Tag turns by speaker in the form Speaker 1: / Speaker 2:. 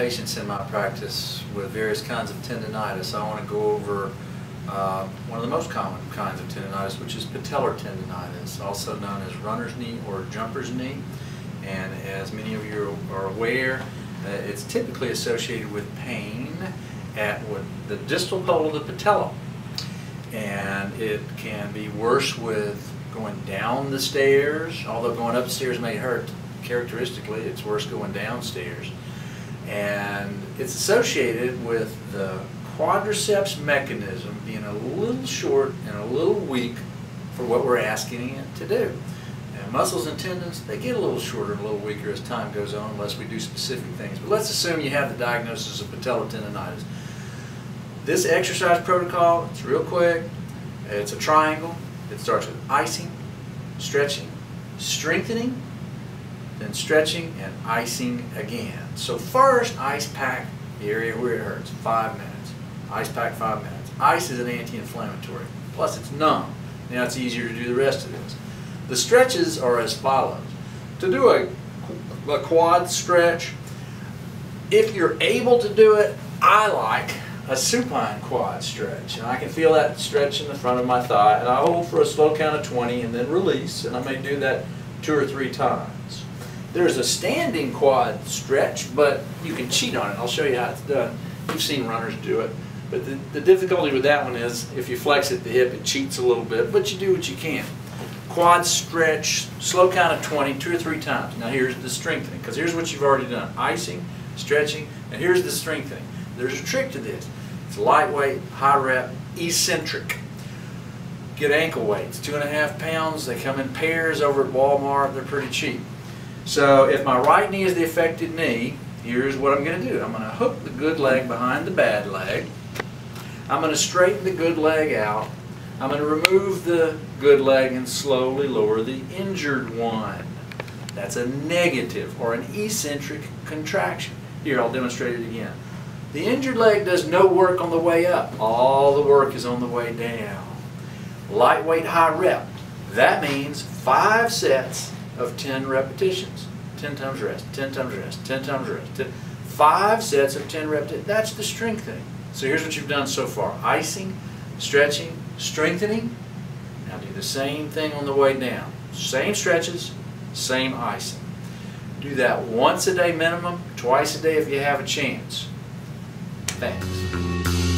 Speaker 1: patients in my practice with various kinds of tendonitis, I want to go over one of the most common kinds of tendonitis, which is patellar tendonitis, also known as runner's knee or jumper's knee. And as many of you are aware, it's typically associated with pain at the distal pole of the patella. And it can be worse with going down the stairs, although going upstairs may hurt. Characteristically, it's worse going downstairs. And it's associated with the quadriceps mechanism being a little short and a little weak for what we're asking it to do. And muscles and tendons, they get a little shorter and a little weaker as time goes on unless we do specific things. But let's assume you have the diagnosis of patellar tendonitis. This exercise protocol, it's real quick. It's a triangle. It starts with icing, stretching, strengthening, then stretching and icing again. So first, ice pack the area where it hurts, 5 minutes. Ice pack 5 minutes. Ice is an anti-inflammatory. Plus it's numb. Now it's easier to do the rest of this. The stretches are as follows. To do a quad stretch, if you're able to do it, I like a supine quad stretch. And I can feel that stretch in the front of my thigh, and I hold for a slow count of 20 and then release, and I may do that 2 or 3 times. There's a standing quad stretch, but you can cheat on it. I'll show you how it's done. You've seen runners do it. But the difficulty with that one is if you flex at the hip, it cheats a little bit, but you do what you can. Quad stretch, slow count of 20, 2 or 3 times. Now here's the strengthening, because here's what you've already done. Icing, stretching, and here's the strengthening. There's a trick to this. It's lightweight, high rep, eccentric. Get ankle weights, 2.5 pounds. They come in pairs over at Walmart. They're pretty cheap. So if my right knee is the affected knee, here's what I'm going to do. I'm going to hook the good leg behind the bad leg. I'm going to straighten the good leg out. I'm going to remove the good leg and slowly lower the injured one. That's a negative or an eccentric contraction. Here, I'll demonstrate it again. The injured leg does no work on the way up. All the work is on the way down. Lightweight, high rep. That means 5 sets of 10 repetitions. 10 times rest, 10 times rest, 10 times rest. 5 sets of 10 repetitions. That's the strengthening. So here's what you've done so far. Icing, stretching, strengthening. Now do the same thing on the way down. Same stretches, same icing. Do that once a day minimum, twice a day if you have a chance. Thanks.